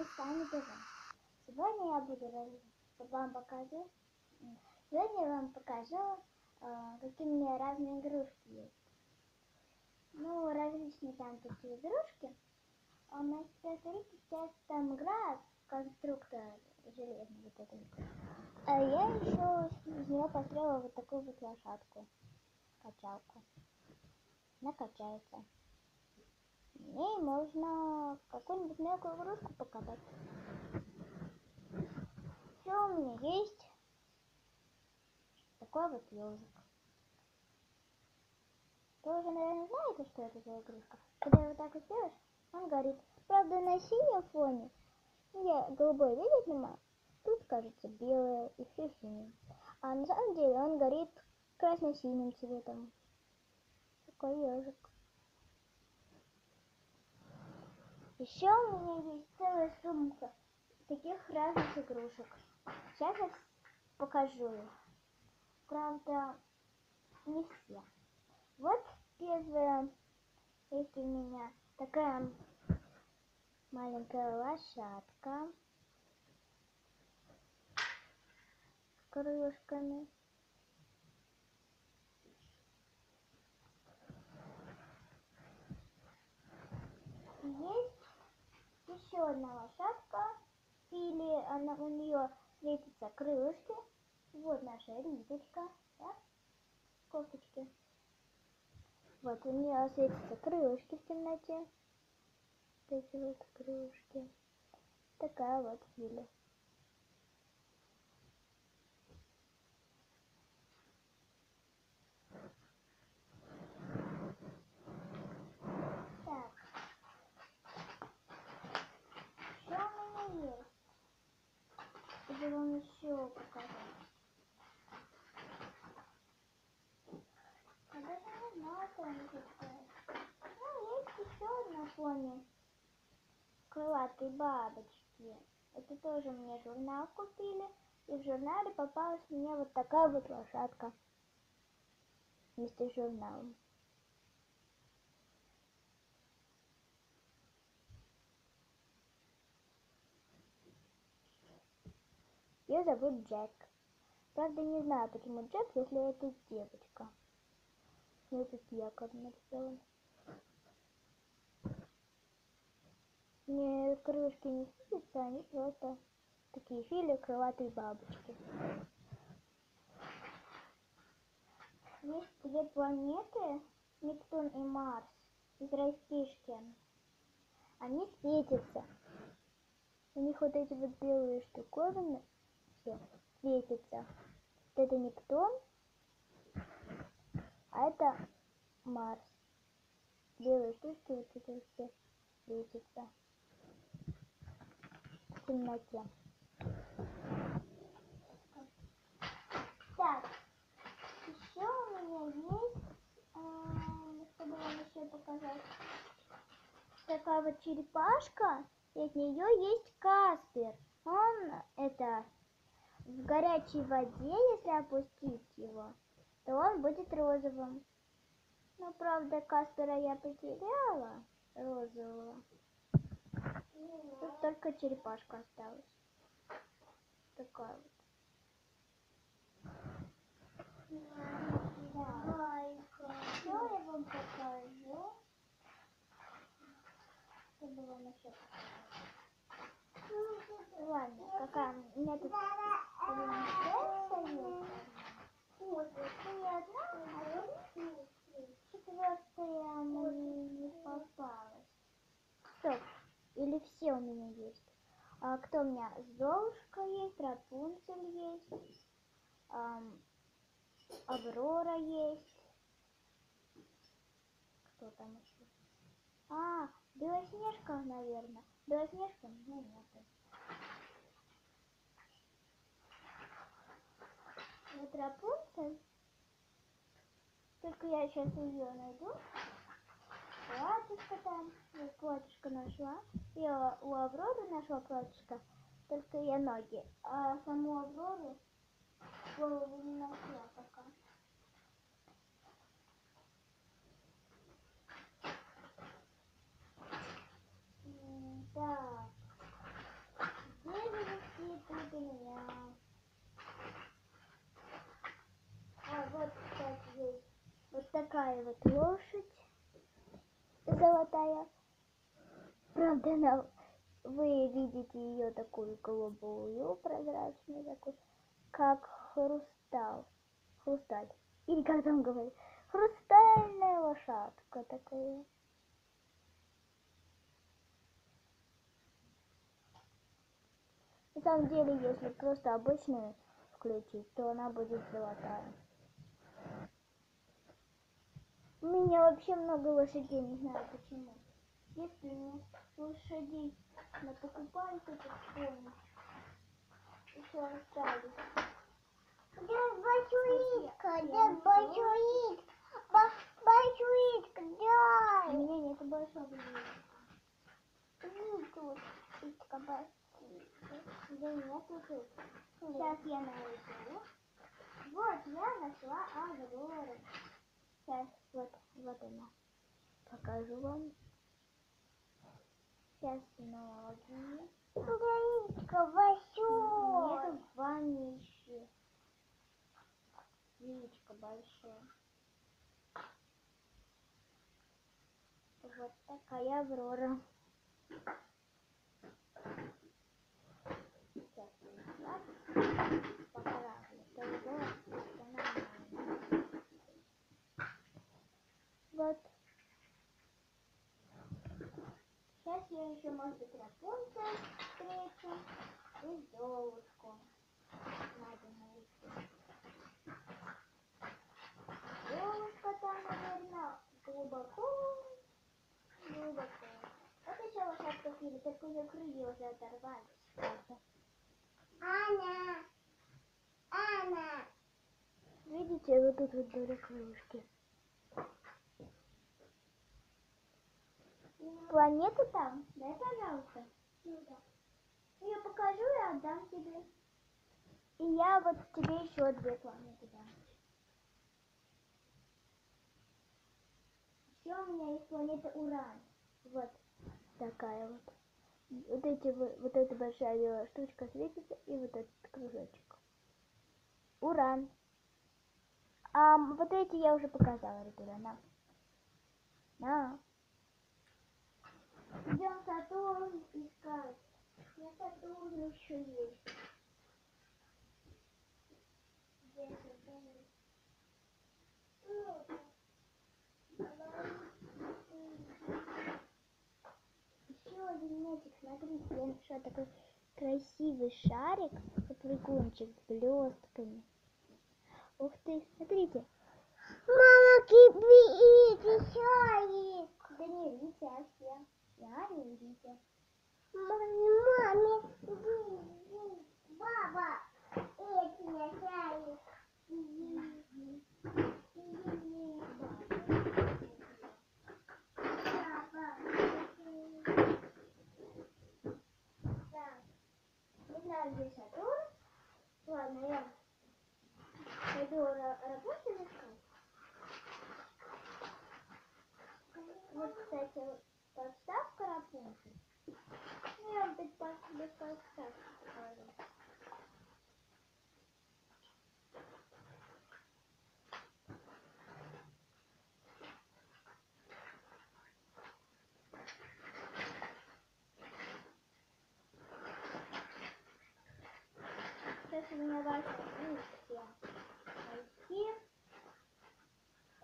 мы сами берем. Сегодня я буду вам показывать. Сегодня я вам покажу, какие у меня разные игрушки есть. Ну, различные там такие игрушки. На смотрите, сейчас там играет конструктор железный вот этот. А я еще из нее построила вот такую вот лошадку, качалку. Она качается. В ней можно какую-нибудь мелкую игрушку покатать. Еще у меня есть такой вот ежик. Вы уже, наверное, знаете, что это за игрушка. Когда вот так вот делаешь, он горит. Правда, на синем фоне, я голубой видеть не могу. Тут, кажется, белое и все синее. А на самом деле он горит красно-синим цветом. Такой ежик. Еще у меня есть целая сумка таких разных игрушек. Сейчас я покажу их. Правда, не все. Вот первая есть у меня такая маленькая лошадка с крылышками. Есть еще одна лошадка, или она, у нее светятся крылышки. Вот наша Риточка, да? Кофточки. Вот у нее светятся крылышки в темноте. Вот эти вот крылышки. Такая вот Филя. Так. Что у меня есть? Чтобы вам еще показать. Я даже не знаю, что они такое. Ну, есть еще одна фоне крылатой бабочки. Это тоже мне журнал купили. И в журнале попалась мне вот такая вот лошадка вместе с журналом. Ее зовут Джек. Правда, не знаю, почему Джек, если это девочка. Ну, тут якорь нарисован. Мне крылышки не светятся, они просто такие фили крылатые бабочки. Есть две планеты, Нептун и Марс, из растишки. Они светятся. У них вот эти вот белые штуковины все светятся. Вот это Нептун, а это Марс. Белые штучки вот эти все светятся в темноте. Так, еще у меня есть, чтобы вам еще показать, такая вот черепашка, и от нее есть Каспер. Он это в горячей воде, если опустить его, то он будет розовым. Но правда Каспера я потеряла розового. Тут только черепашка осталась. Такая вот. Что я вам покажу? Чтобы вам еще показать. Ладно, какая у меня тут принцесса есть. Вот, это не одна, а четвертая мне не попалась. Стоп, или все у меня есть? А кто у меня? Золушка есть, Рапунцель есть, Аврора есть. Кто там еще? Белоснежка, наверное. Белоснежка, ну нет. Вот Рапунцель. Только я сейчас ее найду. Платьишко там. Вот платьишко нашла. Я у Авроры нашла платьишко. Только я ноги. А саму Аврору голову не нашла пока. Так. такая вот лошадь золотая. Правда, вы видите ее такую голубую, прозрачную, такую, как хрусталь. Или как там говорят, хрустальная лошадка такая. На самом деле, если просто обычную включить, то она будет золотая. У меня вообще много лошадей, не знаю почему. Если мне лошадей покупали, то помню. Еще остались. Где бачуитка? Где бачуитка? Бачуитка, дай! У меня нету большого листа. Тут итка бачуитка. Да нет, тут. Сейчас я найду. Вот, я нашла Аврору. Сейчас, вот она. Покажу вам. Сейчас ноги. Яичко большое. Нет, в ванне еще. Яичко большое. Вот такая Аврора. Сейчас я поправлю. Это нормально. Вот. Сейчас я еще, может быть, Рапунцель встречу и Золушку. Надо найти. Золушка там, наверное, глубоко. Вот еще лошадка Фили, только ее крылья уже оторвались. Анна! Видите, вот тут вот были крылышки. Планета там? Дай, пожалуйста. Сюда. Я покажу и отдам тебе. И я вот тебе еще 2 планеты дам. Еще у меня есть планета Уран. Вот такая вот. Вот эта большая белая штучка светится, и вот этот кружочек. Уран. А вот эти я уже показала, ребята. На. Идем Сатурн искать. На Сатурне еще есть. Здесь еще один мячик, смотрите, я нашла такой красивый шарик, попрыгунчик с блестками. Ух ты, смотрите. Мама, кипит шарик. Да не Витя, я не Витя. Маме, баба, это не шарик. Не знаю, где Сатурн. Ладно, я пойду Рапунцель искать. Вот, кстати, подставка Рапунцель. Ну, я вам без подставки покажу. Сейчас у меня важная миссия. Найти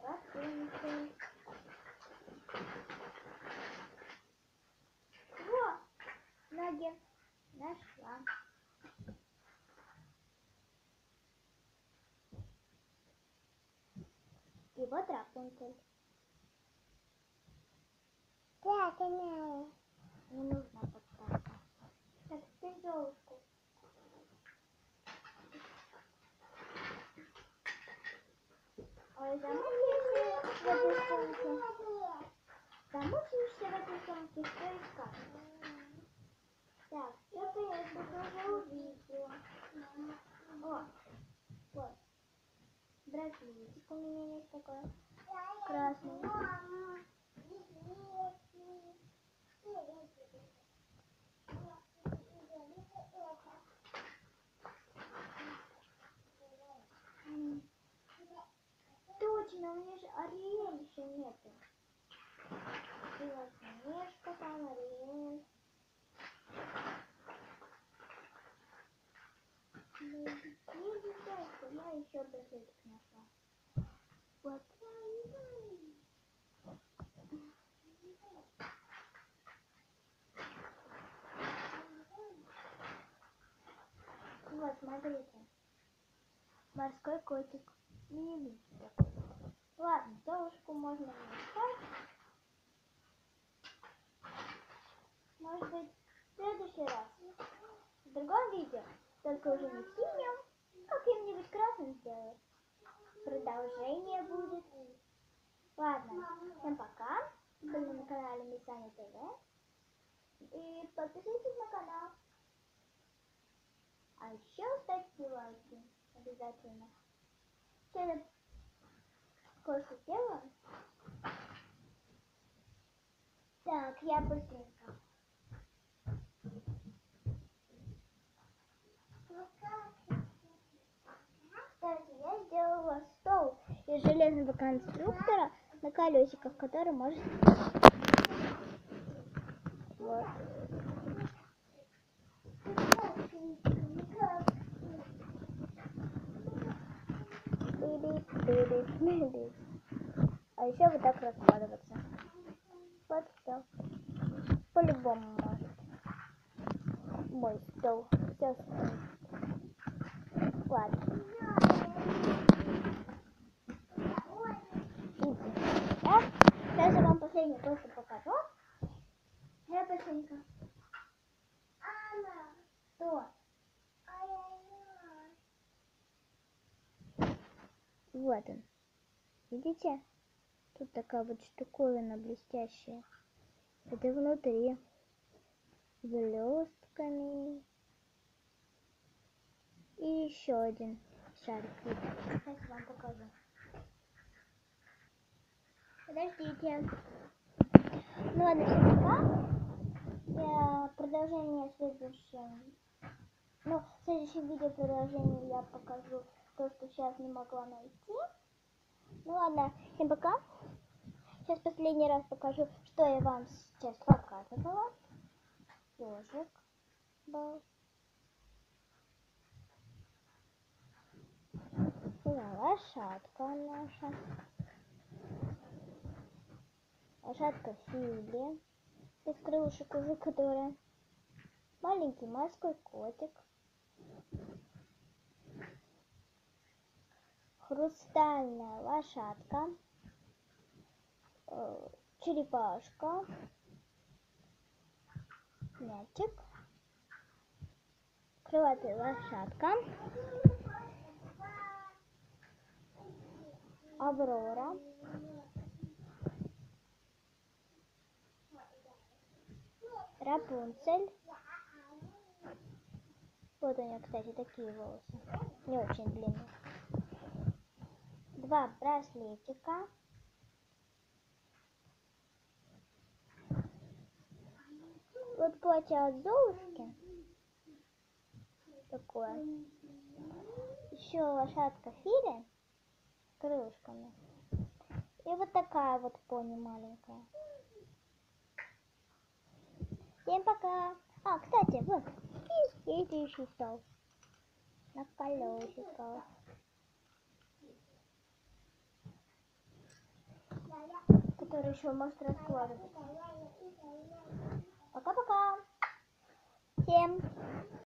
Рапунцель. Во! Ноги. Нашла. И вот Рапунцель. Так, она. Не нужна подставка. Так, теперь Золушку. Ой, замучаешься в этой сумке. Замучаешься в этой сумке, что искать? Так, что-то я тут уже увидела. О, вот. Браслетик у меня есть такой. Красный. Точно, у меня же Ариэль еще нету. Белоснежка там, Ариэль. Я еще браслетик нашла. Вот. Вот, смотрите. Морской котик. Милый. Ладно, девушку можно мешать. Может быть, в следующий раз. В другом видео. Только уже не в синем. Каким-нибудь красным сделаю. Продолжение будет. Ладно, всем пока. Были на канале Мисаня ТВ. И подписывайтесь на канал. А еще ставьте лайки. Обязательно. Сейчас я кое-что сделаю. Так, я быстренько. Кстати, я сделала стол из железного конструктора на колесиках, который может... Вот. А еще вот так раскладываться. Вот все. По-любому может. Мой стол. Все стоит. Ладно. Да? Сейчас я вам последнее просто покажу. Я быстренько. Что? Вот он. Видите? Тут такая вот штуковина блестящая. Это внутри. С блестками. И еще один шарик. Сейчас вам покажу. Подождите. Ну ладно, всем пока. Я продолжение в следующем. Ну, в следующем видео продолжение я покажу то, что сейчас не могла найти. Ну ладно, всем пока. Сейчас последний раз покажу, что я вам сейчас показывала. Ежик был. Лошадка наша. Лошадка Фили. Из крылышек уже которая. Маленький морской котик. Хрустальная лошадка. Черепашка. Мячик. Крылатая лошадка. Аврора. Рапунцель. Вот у нее, кстати, такие волосы. Не очень длинные. 2 браслетика. Вот платье от Золушки. Такое. Еще лошадка Фили с крылышками. И вот такая вот пони маленькая. Всем пока. А, кстати, вот. И это еще стол. На колесиках. Который еще может раскладываться. Пока-пока. Всем.